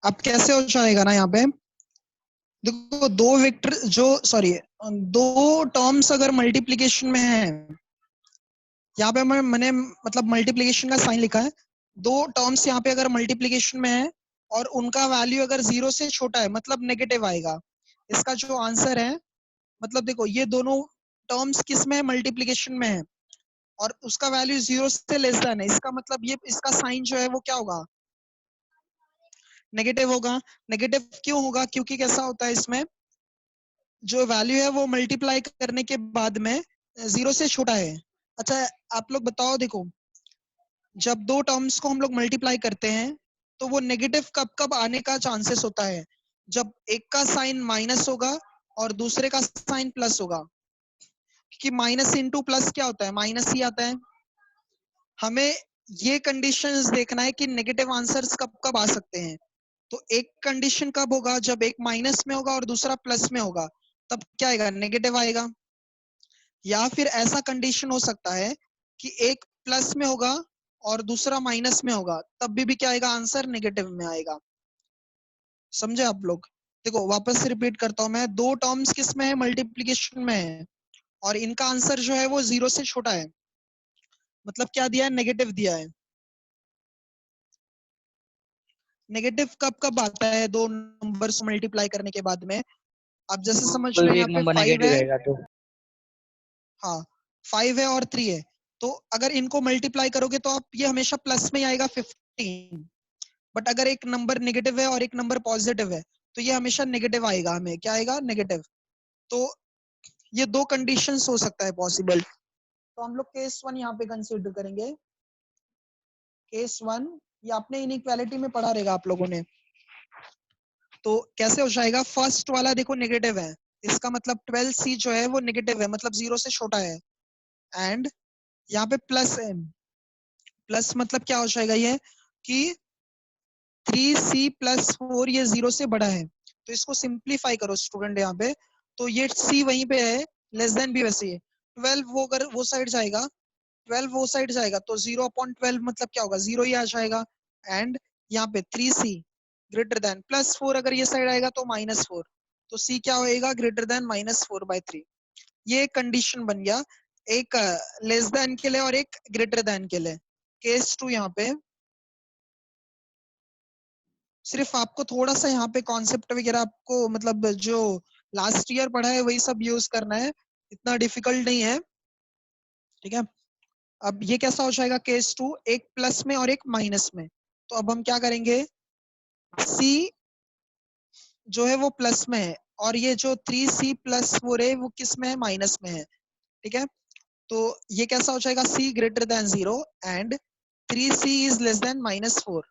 अब कैसे हो जाएगा ना यहाँ पे, देखो दो वेक्टर जो सॉरी दो टर्म्स अगर मल्टीप्लिकेशन में है, यहाँ पे मैंने मतलब मल्टीप्लिकेशन का साइन लिखा है, दो टर्म्स यहाँ पे अगर मल्टीप्लिकेशन में है और उनका वैल्यू अगर 0 से छोटा है मतलब नेगेटिव आएगा। इसका जो आंसर है, मतलब देखो ये दोनों टर्म्स किस में है, मल्टीप्लिकेशन में है और उसका वैल्यू 0 से लेस देन है, इसका मतलब ये इसका साइन जो है वो क्या होगा, नेगेटिव होगा। नेगेटिव क्यों होगा, क्योंकि कैसा होता है इसमें जो वैल्यू है वो मल्टीप्लाई करने के बाद में 0 से छोटा है। अच्छा आप लोग बताओ, देखो जब दो टर्म्स को हम लोग मल्टीप्लाई करते हैं तो वो नेगेटिव कब कब आने का चांसेस होता है, जब एक का साइन माइनस होगा और दूसरे का साइन प्लस होगा, क्योंकि माइनस इंटू प्लस क्या होता है, माइनस ही आता है। हमें ये कंडीशंस देखना है कि नेगेटिव आंसर्स कब कब आ सकते हैं। तो एक कंडीशन कब होगा, जब एक माइनस में होगा और दूसरा प्लस में होगा, तब क्या आएगा, नेगेटिव आएगा। या फिर ऐसा कंडीशन हो सकता है कि एक प्लस में होगा और दूसरा माइनस में होगा, तब भी क्या आएगा, आंसर नेगेटिव में आएगा। समझे आप लोग। देखो वापस से रिपीट करता हूं मैं, दो टर्म्स किस में है, मल्टीप्लिकेशन में है और इनका आंसर जो है वो 0 से छोटा है, मतलब क्या दिया है, नेगेटिव दिया है। नेगेटिव कब कब आता है दो नंबर्स मल्टीप्लाई करने के बाद में, आप जैसे समझ लो कोई भी यहाँ एक पे नंबर 5 नेगेटिव है, रहेगा तो। हाँ 5 है और 3 है, तो अगर इनको मल्टीप्लाई करोगे तो आप ये हमेशा प्लस में ही आएगा 15। बट अगर एक नंबर नेगेटिव है और एक नंबर पॉजिटिव है तो ये हमेशा नेगेटिव आएगा, हमें क्या आएगा, नेगेटिव। तो ये दो कंडीशंस हो सकता है पॉसिबल। तो हम लोग केस 1 यहाँ पे कंसीडर करेंगे। केस 1 ये आपने इनइक्वालिटी में पढ़ा रहेगा आप लोगों ने। तो कैसे हो जाएगा, फर्स्ट वाला देखो नेगेटिव है, इसका मतलब 12C जो है वो नेगेटिव है, मतलब 0 से छोटा है। एंड यहाँ पे प्लस है, प्लस मतलब क्या हो जाएगा ये कि 3C प्लस 4 ये 0 से बड़ा है। तो इसको सिंप्लीफाई करो स्टूडेंट यहाँ पे, तो ये C वहीं पे है, लेस देन भी वैसे ही है। 12 वो अगर वो साइड जाएगा, 12 वो साइड जाएगा तो 0/12 मतलब क्या होगा, 0 ही आ जाएगा। एंड यहाँ पे 3C ग्रेटर देन प्लस 4 अगर ये साइड आएगा तो -4, तो C क्या होएगा, ग्रेटर देन -4/3। ये कंडीशन बन गया, एक लेस देन के लिए और एक ग्रेटर देन के लिए। केस 2 यहाँ पे सिर्फ आपको थोड़ा सा यहाँ पे कॉन्सेप्ट वगैरह आपको मतलब जो लास्ट ईयर पढ़ा है वही सब यूज करना है, इतना डिफिकल्ट नहीं है, ठीक है। अब ये कैसा हो जाएगा केस 2, एक प्लस में और एक माइनस में। तो अब हम क्या करेंगे, C जो है वो प्लस में है और ये जो 3C प्लस 4 है वो किस में है, माइनस में है, ठीक है। तो ये कैसा हो जाएगा, C greater than 0 and 3C is less than -4,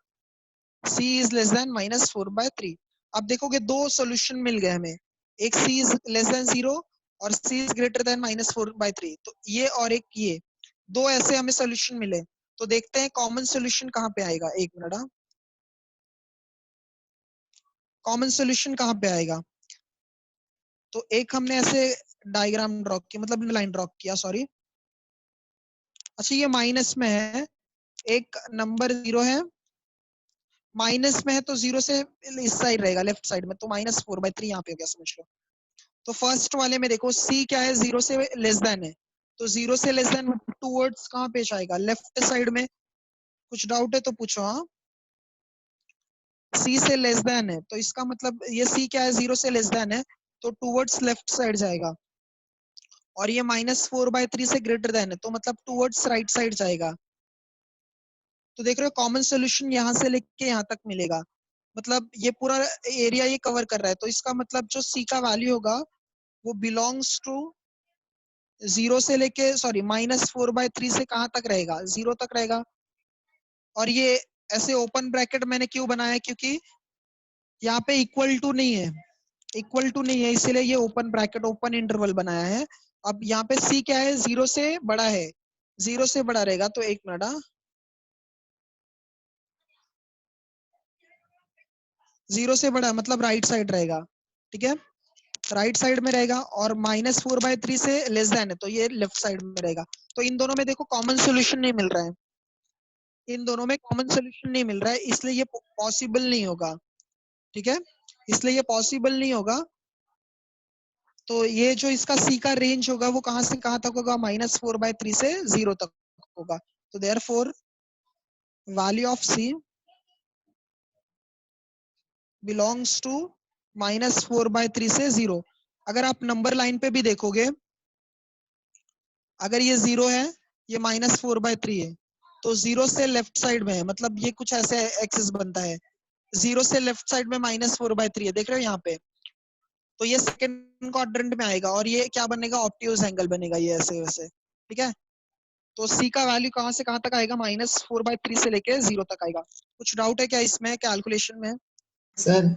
C is less than -4/3। अब देखोगे दो सॉल्यूशन मिल गए हमें, एक C इज लेस देन 0 और C इज ग्रेटर देन -4/3। तो ये और एक ये दो ऐसे हमें सॉल्यूशन मिले। तो देखते हैं कॉमन सॉल्यूशन कहाँ पे आएगा, एक मिनट, हाँ कॉमन सॉल्यूशन कहाँ पे आएगा। तो एक हमने ऐसे डायग्राम ड्रॉ किया, मतलब लाइन ड्रॉ किया, सॉरी। अच्छा ये माइनस में है, एक नंबर 0 है, माइनस में है तो 0 से इस साइड रहेगा, लेफ्ट साइड में, तो -4/3 यहाँ पे हो गया, समझ लो। तो फर्स्ट वाले में देखो C क्या है, 0 से लेस देन है, तो 0 से लेस देन टूवर्ड्स कहाँ पे जाएगा, लेफ्ट साइड में। कुछ डाउट है तो पूछो, हाँ। C से लेस देन है तो इसका मतलब ये C क्या है, 0 से लेस देन है, तो टूवर्ड्स लेफ्ट साइड जाएगा। और ये -4/3 से ग्रेटर देन है तो मतलब टूवर्ड्स राइट साइड जाएगा। तो देख रहे हो कॉमन सोल्यूशन यहाँ से लेके यहाँ तक मिलेगा, मतलब ये पूरा एरिया ये कवर कर रहा है, तो इसका मतलब जो C का वैल्यू होगा वो बिलोंग्स टू 0 से लेके सॉरी -4/3 से कहाँ तक रहेगा, 0 तक रहेगा। और ये ऐसे ओपन ब्रैकेट मैंने क्यों बनाया है, क्योंकि यहाँ पे इक्वल टू नहीं है, इक्वल टू नहीं है, इसीलिए ये ओपन ब्रैकेट ओपन इंटरवल बनाया है। अब यहाँ पे C क्या है, 0 से बड़ा है, 0 से बड़ा रहेगा, तो एक मिनट, हाँ 0 से बड़ा मतलब राइट साइड रहेगा, ठीक है, राइट साइड में रहेगा। और -4/3 से लेस देन है तो ये लेफ्ट साइड में रहेगा। तो इन दोनों में देखो कॉमन सोल्यूशन नहीं मिल रहा है, इन दोनों में कॉमन सोल्यूशन नहीं मिल रहा है, इसलिए ये पॉसिबल नहीं होगा। ठीक है, इसलिए ये पॉसिबल नहीं होगा। तो ये जो इसका सी का रेंज होगा वो कहां से कहां तक होगा, -4/3 से 0 तक होगा। तो therefore value of C belongs to -4/3 से 0। अगर आप नंबर लाइन पे भी देखोगे, अगर ये 0 है, ये -4/3 है, तो 0 से लेफ्ट साइड में है, मतलब ये कुछ ऐसे एक्सिस बनता है। 0 से लेफ्ट साइड में -4/3 है, देख रहे हो यहाँ पे। तो ये सेकंड क्वाड्रेंट में आएगा और ये क्या बनेगा, ऑब्ट्यूज एंगल बनेगा, ये ऐसे वैसे। ठीक है, तो सी का वैल्यू कहां से कहां तक आएगा, -4/3 से लेके 0 तक आएगा। कुछ डाउट है क्या इसमें कैलकुलेशन में? सर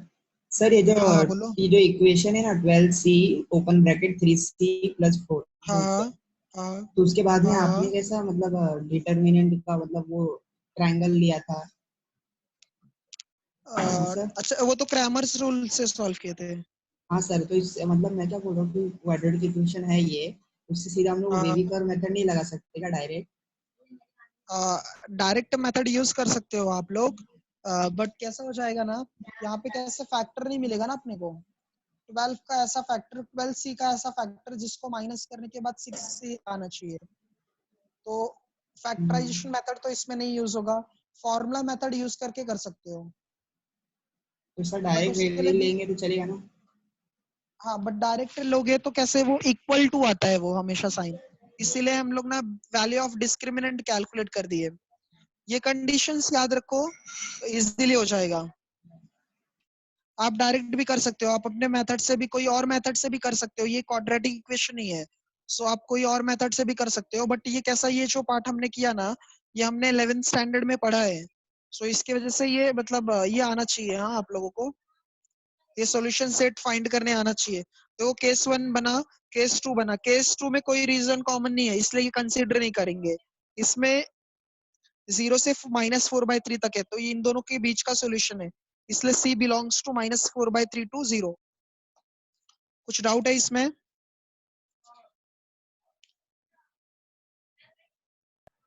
सर ये जो हाँ हाँ बोलो। ये जो इक्वेशन है ना 12c open bracket 3c plus 4, हाँ हाँ तो उसके बाद में हाँ। आपने कैसा मतलब डिटर्मिनेंट का मतलब वो ट्रायंगल लिया था? हाँ सर। अच्छा, वो तो क्रैमर्स रूल से सॉल्व किए थे। हाँ सर, तो इससे मतलब मैं क्या बोल रहा हूँ कि क्वाड्रेटिक इक्वेशन है ये, उससे सीधा हम लोग हाँ, वेविकर मेथड नहीं लगा सकते क्या डायरेक्ट? डायरेक्ट मेथड यूज कर सकते हो आप लोग, बट कैसा हो जाएगा ना, यहाँ पे कैसे फैक्टर नहीं मिलेगा ना अपने को। 12 का ऐसा फैक्टर, 12c का ऐसा फैक्टर जिसको माइनस करने के बाद 6c आना चाहिए। तो फैक्टराइजेशन मेथड तो इसमें नहीं यूज होगा, फॉर्मूला मेथड यूज करके कर सकते हो। तो सर बट डायरेक्ट उसके लिए भी, लेंगे तो चलेगा ना? हाँ बट डायरेक्ट लोगे तो कैसे, वो इक्वल टू आता है वो हमेशा साइन, इसीलिए हम लोग ना वैल्यू ऑफ डिस्क्रिमिनेंट कैलकुलेट कर दिए। ये कंडीशंस याद रखो, इजीली हो जाएगा। आप डायरेक्ट भी कर सकते हो, आप अपने मेथड से भी, कोई और मेथड से भी कर सकते हो, ये क्वाड्रेटिक इक्वेशन नहीं है। सो आप कोई और मेथड से भी कर सकते हो, बट ये कैसा, ये जो पार्ट हमने किया ना, ये हमने 11th स्टैंडर्ड में पढ़ा है। सो इसकी वजह से ये मतलब ये आना चाहिए, हाँ आप लोगों को ये सॉल्यूशन सेट फाइंड करने आना चाहिए। तो केस 1 बना, केस 2 बना, केस 2 में कोई रीजन कॉमन नहीं है, इसलिए ये कंसीडर नहीं करेंगे। इसमें 0 से -4/3 तक है, तो ये इन दोनों के बीच का सॉल्यूशन है, इसलिए C बिलोंग्स टू -4/3 टू 0। कुछ डाउट है इसमें?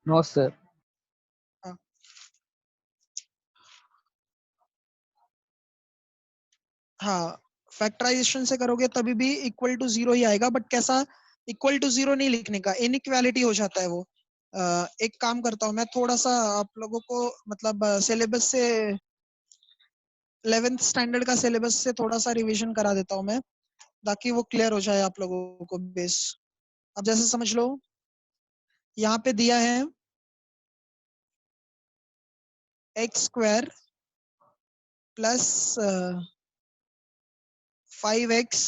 No sir. हाँ हाँ, फैक्टराइजेशन से करोगे तभी भी इक्वल टू 0 ही आएगा, बट कैसा, इक्वल टू 0 नहीं लिखने का, इनइक्वालिटी हो जाता है वो। एक काम करता हूँ मैं, थोड़ा सा आप लोगों को मतलब सिलेबस से, 11th स्टैंडर्ड का सिलेबस से थोड़ा सा रिवीजन करा देता हूँ मैं, ताकि वो क्लियर हो जाए आप लोगों को बेस। अब जैसे समझ लो, यहाँ पे दिया है x² plus 5x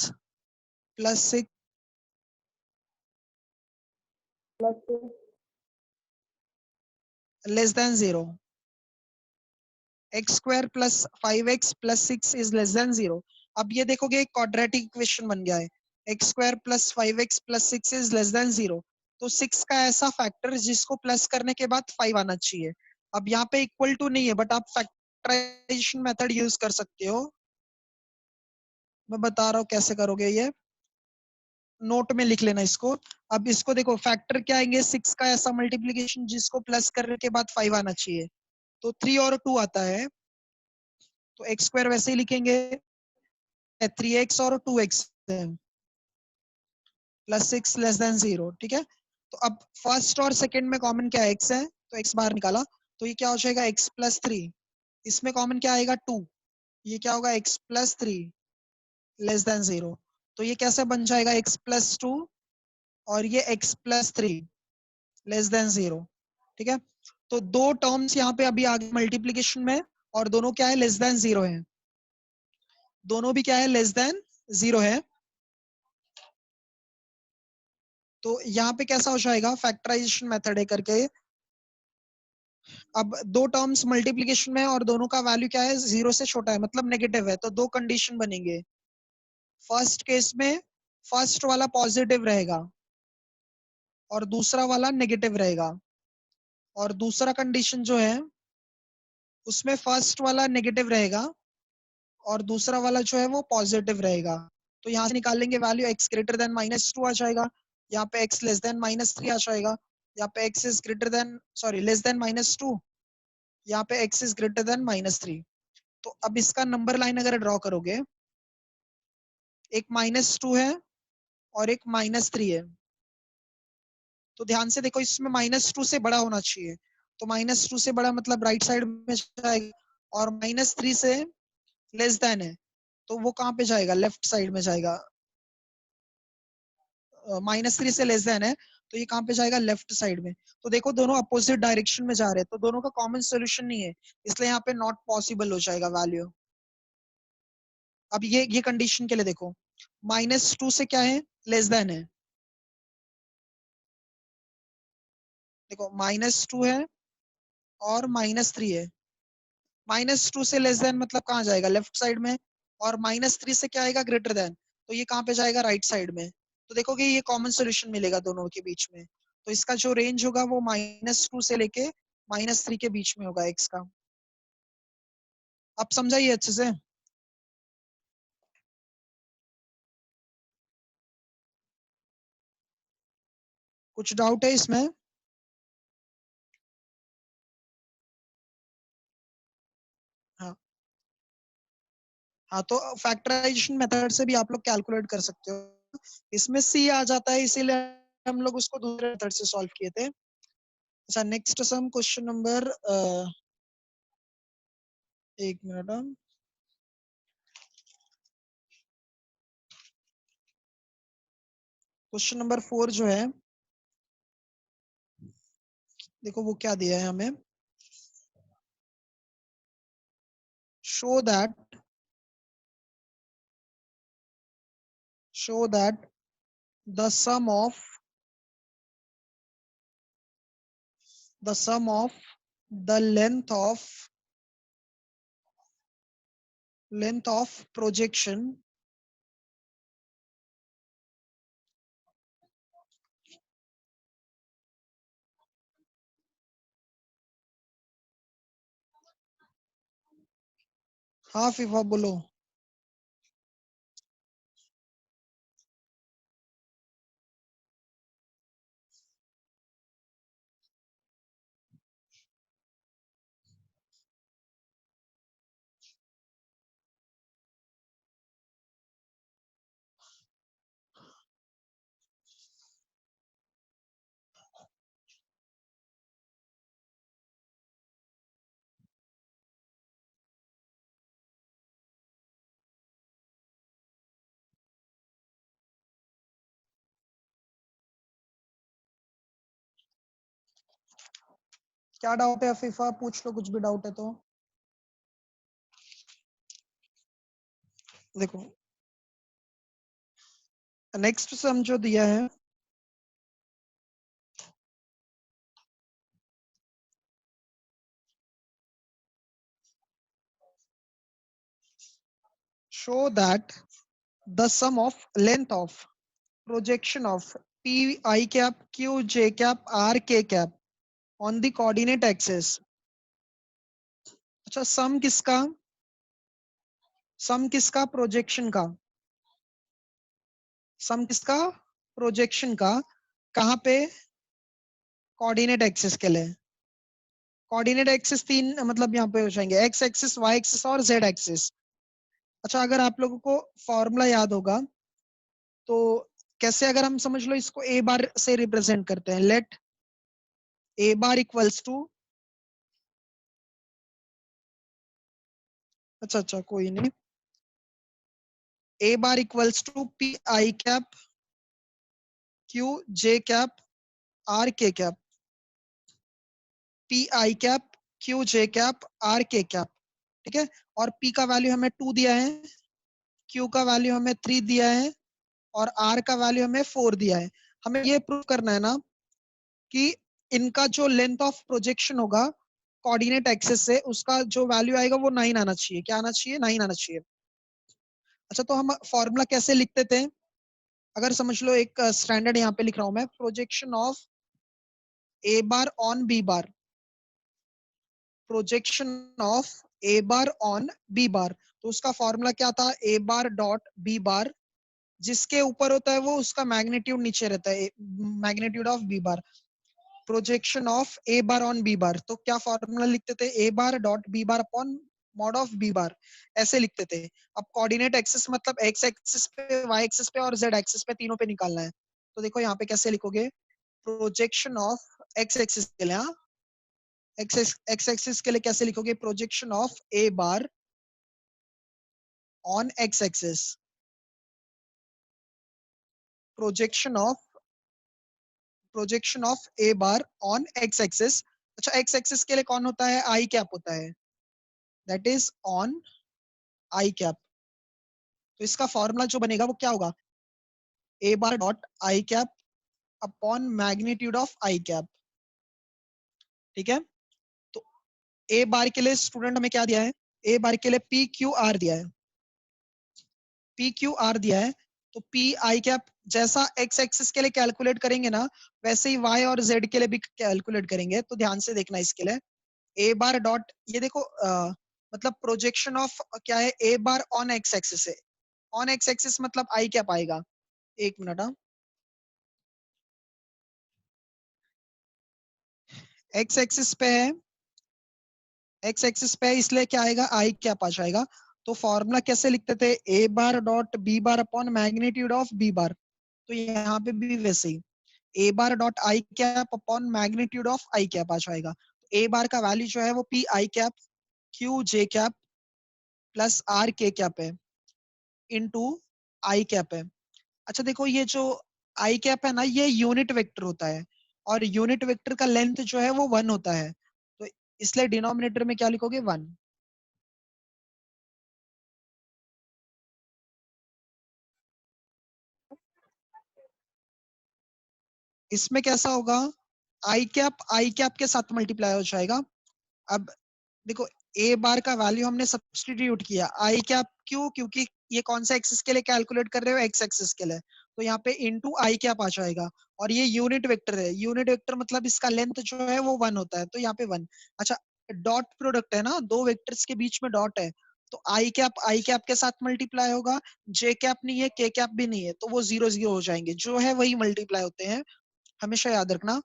plus 6 less than 0। x² plus 5x plus 6 is less than 0। अब ये देखोगे एक क्वाड्रेटिक इक्वेशन बन गया है, x² plus 5x plus 6 is less than 0। तो 6 का ऐसा फैक्टर जिसको प्लस करने के बाद 5 आना चाहिए। अब यहाँ पे इक्वल टू नहीं है, बट आप फैक्टराइजेशन मेथड यूज कर सकते हो। मैं बता रहा हूँ कैसे करोगे ये, नोट में लिख लेना इसको। अब इसको देखो, फैक्टर क्या आएंगे, 6 का ऐसा मल्टीप्लीकेशन जिसको प्लस करने के बाद 5 आना चाहिए। तो 3 और 2 आता है, तो x² वैसे ही लिखेंगे, 3x और 2x प्लस 6 लेस देन 0। ठीक है, तो अब फर्स्ट और सेकंड में कॉमन क्या है, x है, तो x बाहर निकाला, तो ये क्या हो जाएगा, x प्लस 3। इसमें कॉमन क्या आएगा, 2, ये क्या होगा, x प्लस 3 लेस देन 0। तो ये कैसे बन जाएगा, x प्लस 2 और ये x प्लस 3 लेस देन 0। ठीक है, तो दो टर्म्स यहाँ पे अभी आगे मल्टीप्लीकेशन में, और दोनों क्या है, लेस देन 0 है, दोनों भी क्या है, लेस देन 0 है। तो यहाँ पे कैसा हो जाएगा, फैक्टराइजेशन मेथड है करके, अब दो टर्म्स मल्टीप्लीकेशन में और दोनों का वैल्यू क्या है, 0 से छोटा है, मतलब नेगेटिव है, तो दो कंडीशन बनेंगे। फर्स्ट केस में फर्स्ट वाला पॉजिटिव रहेगा और दूसरा वाला नेगेटिव रहेगा, और दूसरा कंडीशन जो है उसमें फर्स्ट वाला नेगेटिव रहेगा और दूसरा वाला जो है वो पॉजिटिव रहेगा। तो यहाँ से निकालेंगे वैल्यू, x ग्रेटर देन -2 आ जाएगा, यहाँ पे x लेस देन -3 आ जाएगा, यहाँ पे x is greater than, sorry less than -2, यहाँ पे x इज ग्रेटर देन -3। तो अब इसका नंबर लाइन अगर ड्रॉ करोगे, एक -2 है और एक -3 है, तो ध्यान से देखो, इसमें -2 से बड़ा होना चाहिए, तो -2 से बड़ा मतलब राइट साइड में जाएगा, और -3 से लेस देन है तो वो कहाँ पे जाएगा, लेफ्ट साइड में जाएगा। -3 से लेस देन है तो ये कहाँ पे जाएगा, लेफ्ट साइड में। तो देखो दोनों अपोजिट डायरेक्शन में जा रहे हैं, तो दोनों का कॉमन सोल्यूशन नहीं है, इसलिए यहाँ पे नॉट पॉसिबल हो जाएगा वैल्यू। अब ये कंडीशन के लिए देखो, -2 से क्या है, लेस देन है। देखो -2 है और -3 है, -2 से लेस देन मतलब कहाँ जाएगा, लेफ्ट साइड में, और -3 से क्या आएगा, ग्रेटर देन, तो ये कहाँ पे जाएगा, राइट साइड में। तो देखोगे ये कॉमन सोल्यूशन मिलेगा दोनों के बीच में, तो इसका जो रेंज होगा वो -2 से लेके -3 के बीच में होगा x का। आप समझाइए अच्छे से। कुछ डाउट है इसमें? हाँ हाँ, तो फैक्टराइजेशन मेथड से भी आप लोग कैलकुलेट कर सकते हो। इसमें c आ जाता है, इसीलिए हम लोग उसको दूसरे मेथड से सॉल्व किए थे। अच्छा, नेक्स्ट सम क्वेश्चन नंबर, एक मिनट, क्वेश्चन नंबर 4 जो है, देखो वो क्या दिया है हमें, show that the sum of the length of projection half, if आप बोलो। क्या डाउट है अफीफा, पूछ लो कुछ भी डाउट है तो। देखो नेक्स्ट सम जो दिया है, show that the sum of length of projection of p I cap q j cap r k cap on the coordinate axis. अच्छा, सम किसका, प्रोजेक्शन का, सम किसका, प्रोजेक्शन का, कहाँ पे, कोऑर्डिनेट एक्सिस के लिए। कोऑर्डिनेट एक्सिस तीन मतलब यहाँ पे हो जाएंगे, एक्स एक्सिस, वाई एक्सिस और जेड एक्सिस। अच्छा, अगर आप लोगों को फॉर्मूला याद होगा तो कैसे, अगर हम समझ लो इसको ए बार से रिप्रेजेंट करते हैं, let a bar equals to, अच्छा कोई नहीं, a bar equals to p i cap q j cap r k cap, p i cap q j cap r k cap, ठीक है। और पी का वैल्यू हमें 2 दिया है, क्यू का वैल्यू हमें 3 दिया है, और आर का वैल्यू हमें 4 दिया है। हमें ये प्रूव करना है ना कि इनका जो लेंथ ऑफ प्रोजेक्शन होगा कोऑर्डिनेट एक्सिस से, उसका जो वैल्यू आएगा वो 9 आना चाहिए। क्या आना चाहिए, 9 आना चाहिए। अच्छा, तो हम फॉर्मूला कैसे लिखते थे, अगर समझ लो एक स्टैंडर्ड यहाँ पे लिख रहा हूं मैं, projection of A bar on B bar, projection of A bar on B bar, तो उसका फॉर्मूला क्या था, ए बार डॉट बी बार, जिसके ऊपर होता है वो उसका मैग्नीट्यूड नीचे रहता है, magnitude of b bar, projection of A bar on B bar. तो क्या फॉर्मूला लिखते थे, a bar dot b bar upon mod of b bar, ऐसे लिखते थे। अब कोऑर्डिनेट एक्सिस मतलब एक्स एक्सिस पे, वाई एक्सिस पे और जेड एक्सिस पे, तीनों पे निकालना है। तो देखो यहाँ पे कैसे लिखोगे, प्रोजेक्शन ऑफ एक्स एक्सिस के लिए, एक्स एक्सिस के लिए कैसे लिखोगे, projection of A bar on x axis, projection of A bar on x axis. अच्छा, एक्स एक्सिस के लिए कौन होता है, आई कैप होता है, that is on i cap. तो इसका फॉर्मूला जो बनेगा वो क्या होगा, a bar dot i cap upon magnitude of i cap. ठीक है, तो ए बार के लिए स्टूडेंट हमें क्या दिया है, ए बार के लिए पी क्यू आर दिया है, पी क्यू आर दिया है। तो पी आई कैप जैसा एक्स एक्सिस के लिए कैलकुलेट करेंगे ना, वैसे ही वाई और जेड के लिए भी कैलकुलेट करेंगे। तो ध्यान से देखना इसके लिए, ए बार डॉट, ये देखो मतलब प्रोजेक्शन ऑफ क्या है, ए बार ऑन एक्स एक्सिस है, ऑन एक्स एक्सिस मतलब आई कैप आएगा। एक मिनट, हाँ, एक्स एक्सिस पे है, एक्स एक्सिस पे है, इसलिए क्या आएगा, आई कैप आ जाएगा। तो फॉर्मूला कैसे लिखते थे, a bar dot b bar upon magnitude of b bar. तो यहाँ पे भी वैसे ही a bar dot i cap upon magnitude of i cap आ जाएगा। ए बार का वैल्यू जो है वो p i cap q j cap plus r k cap है इनटू आई कैप है। अच्छा देखो, ये जो आई कैप है ना, ये यूनिट वेक्टर होता है, और यूनिट वेक्टर का लेंथ जो है वो 1 होता है। तो इसलिए डिनोमिनेटर में क्या लिखोगे, 1। इसमें कैसा होगा, आई कैप के साथ मल्टीप्लाई हो जाएगा। अब देखो, ए बार का वैल्यू हमने सब्स्टिट्यूट किया, आई कैप क्यों, क्योंकि ये कौन सा एक्सिस के लिए कैलकुलेट कर रहे हो, एक्स एक्सिस के लिए। तो यहाँ पे इनटू आई कैप आ जाएगा, और ये यूनिट वेक्टर है, यूनिट वेक्टर मतलब इसका लेंथ जो है वो 1 होता है, तो यहाँ पे 1। अच्छा, डॉट प्रोडक्ट है ना, दो वेक्टर्स के बीच में डॉट है, तो आई कैप के साथ मल्टीप्लाई होगा, जे कैप नहीं है, के कैप भी नहीं है, तो वो 0 0 हो जाएंगे, जो है वही मल्टीप्लाई होते हैं, हमेशा याद रखना।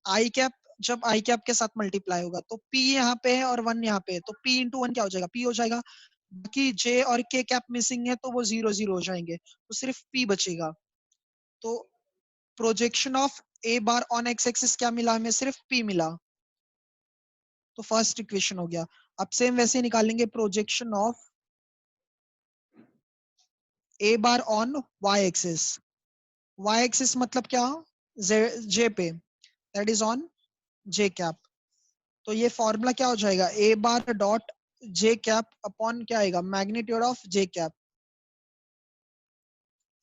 आई कैप जब आई कैप के साथ मल्टीप्लाई होगा तो पी यहाँ पे है और 1 यहाँ पे है, तो पी इंटू 1 क्या हो जाएगा, पी हो जाएगा। बाकी जे और के कैप मिसिंग है, तो वो 0 0 हो जाएंगे, तो सिर्फ पी बचेगा। तो projection of A bar on x axis क्या मिला हमें, सिर्फ पी मिला। तो फर्स्ट इक्वेशन हो गया। अब सेम वैसे ही निकालेंगे projection of A bar on y axis, y axis मतलब क्या, जे पे, that is on j cap. तो ये फॉर्मूला क्या हो जाएगा, a bar dot j cap upon क्या आएगा, magnitude of j cap.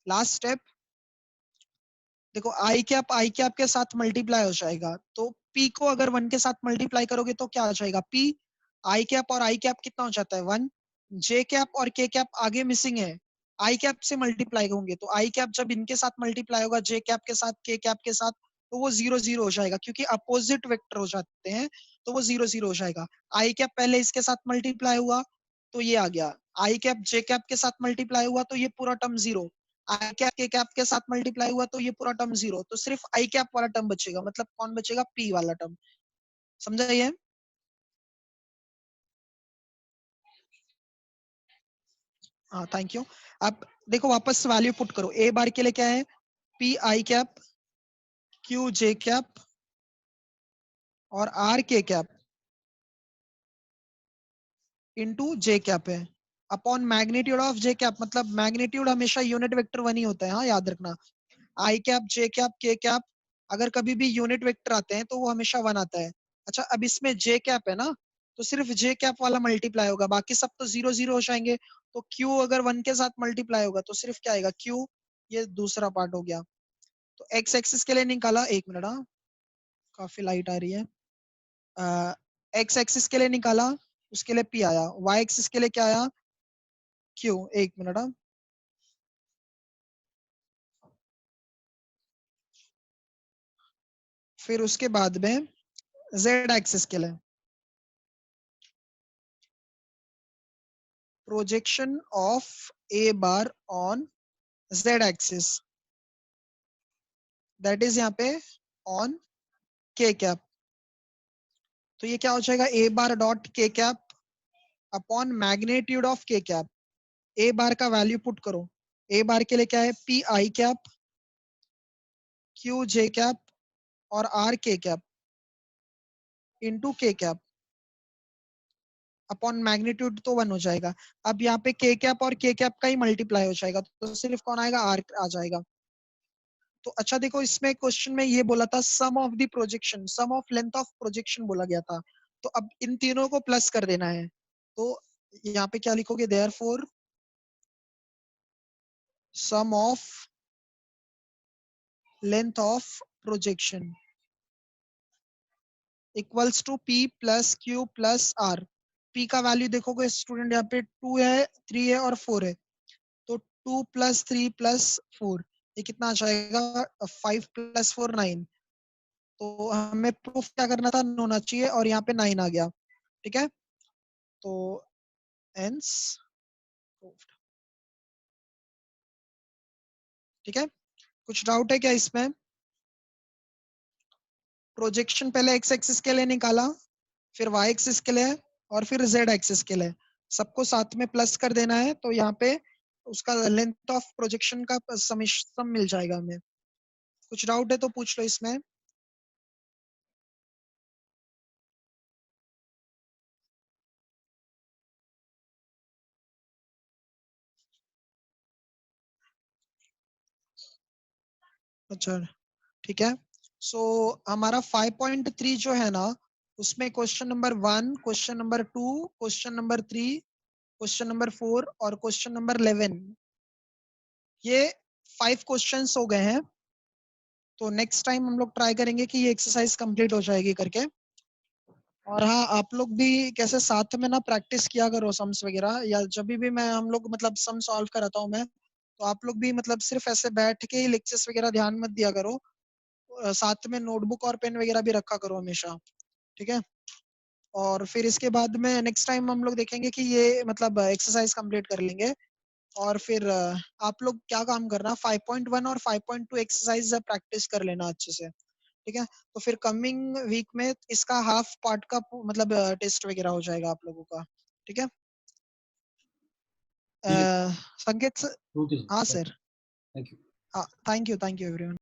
Last step, देखो आई कैप के साथ मल्टीप्लाई हो जाएगा, तो पी को अगर 1 के साथ मल्टीप्लाई करोगे तो क्या आ जाएगा, पी आई कैप और आई कैप कितना हो जाता है, 1। जे कैप और के कैप आगे मिसिंग है, आई कैप से मल्टीप्लाई होंगे, तो आई कैप जब इनके साथ मल्टीप्लाई होगा, जे कैप के साथ, के कैप के साथ, तो वो 0 0 हो जाएगा, क्योंकि अपोजिट वेक्टर हो जाते हैं, तो वो 0 0 हो जाएगा। आई कैप पहले इसके साथ मल्टीप्लाई हुआ, तो ये आ गया, आई कैप जे कैप के साथ मल्टीप्लाई हुआ, तो ये पूरा टर्म 0, आई कैप के कैप के साथ मल्टीप्लाई हुआ, तो ये पूरा टर्म 0, तो सिर्फ आई कैप वाला टर्म बचेगा, मतलब कौन बचेगा, पी वाला टर्म। समझा ये, हाँ, थैंक यू। अब देखो, वापस वैल्यू पुट करो, ए बार के लिए क्या है, P i cap q j cap और are k cap into J cap है upon magnitude of j cap, मतलब मैग्नीट्यूड हमेशा यूनिट वेक्टर 1 ही होता है, हाँ याद रखना। आई कैप जे कैप के कैप अगर कभी भी यूनिट वेक्टर आते हैं तो वो हमेशा 1 आता है। अच्छा, अब इसमें जे कैप है ना, तो सिर्फ जे कैप वाला मल्टीप्लाई होगा, बाकी सब तो 0 0 हो जाएंगे। तो क्यू अगर 1 के साथ मल्टीप्लाई होगा तो सिर्फ क्या आएगा, क्यू। ये दूसरा पार्ट हो गया। तो एक्स एक्सिस के लिए निकाला, एक मिनट, हाँ, काफी लाइट आ रही है। एक्स एक्सिस के लिए निकाला, उसके लिए पी आया, वाई एक्सिस के लिए क्या आया, क्यू। एक मिनट, हाँ, फिर उसके बाद में जेड एक्सिस के लिए projection of A bar on Z axis, that is यहाँ पे ऑन के कैप। तो ये क्या हो जाएगा, ए बार डॉट के कैप अपॉन मैग्नीट्यूड ऑफ के कैप। ए बार का वैल्यू पुट करो। ए बार के लिए क्या है, P i cap, q j cap और आर के कैप इंटू के कैप अपॉन मैग्नीट्यूड, तो 1 हो जाएगा। अब यहाँ पे के कैप और के कैप का ही मल्टीप्लाई हो जाएगा, तो सिर्फ कौन आएगा, आर आ जाएगा। तो अच्छा देखो, इसमें क्वेश्चन में ये बोला था sum of the projection, sum of length of projection बोला गया था। तो अब इन तीनों को प्लस कर देना है। तो यहाँ पे क्या लिखोगे, therefore sum of length of projection equals to P plus Q plus R. P का वैल्यू देखोगे स्टूडेंट, यहाँ पे 2 है, 3 है और 4 है। तो 2 प्लस 3 प्लस 4, ये कितना आ जाएगा, 5 प्लस 4 9। तो हमें प्रूफ क्या करना था, होना चाहिए, और यहाँ पे 9 आ गया। ठीक है, तो हेंस प्रूफ्ड। ठीक है, कुछ डाउट है क्या इसमें? प्रोजेक्शन पहले एक्स एक्सिस के लिए निकाला, फिर वाई एक्सिस के लिए और फिर जेड एक्सिस के लिए, सबको साथ में प्लस कर देना है। तो यहाँ पे उसका लेंथ ऑफ प्रोजेक्शन का सम मिल जाएगा हमें। कुछ डाउट है तो पूछ लो इसमें। अच्छा ठीक है, सो हमारा 5.3 जो है ना, उसमें question number 1, question number 2, question number 3, question number 4 और क्वेश्चन नंबर 11, ये 5 क्वेश्चंस हो गए हैं। तो नेक्स्ट टाइम हम लोग ट्राई करेंगे कि ये एक्सरसाइज कंप्लीट हो जाएगी करके। और हाँ, आप लोग भी कैसे साथ में ना प्रैक्टिस किया करो सम्स वगैरह, या जब भी मैं हम लोग मतलब सम सॉल्व कराता हूँ मैं, तो आप लोग भी मतलब सिर्फ ऐसे बैठ के ही लेक्चर्स वगैरह ध्यान मत दिया करो, साथ में नोटबुक और पेन वगैरह भी रखा करो हमेशा। ठीक है, और फिर इसके बाद में नेक्स्ट टाइम हम लोग देखेंगे कि ये मतलब एक्सरसाइज कंप्लीट कर लेंगे। और फिर आप लोग क्या काम करना, 5.1 और 5.2 एक्सरसाइज प्रैक्टिस कर लेना अच्छे से। ठीक है, तो फिर कमिंग वीक में इसका हाफ पार्ट का मतलब टेस्ट वगैरह हो जाएगा आप लोगों का। ठीक है, ठीक है संकेत ओके हाँ सर सर, थैंक यू हाँ थैंक यू एवरीवन।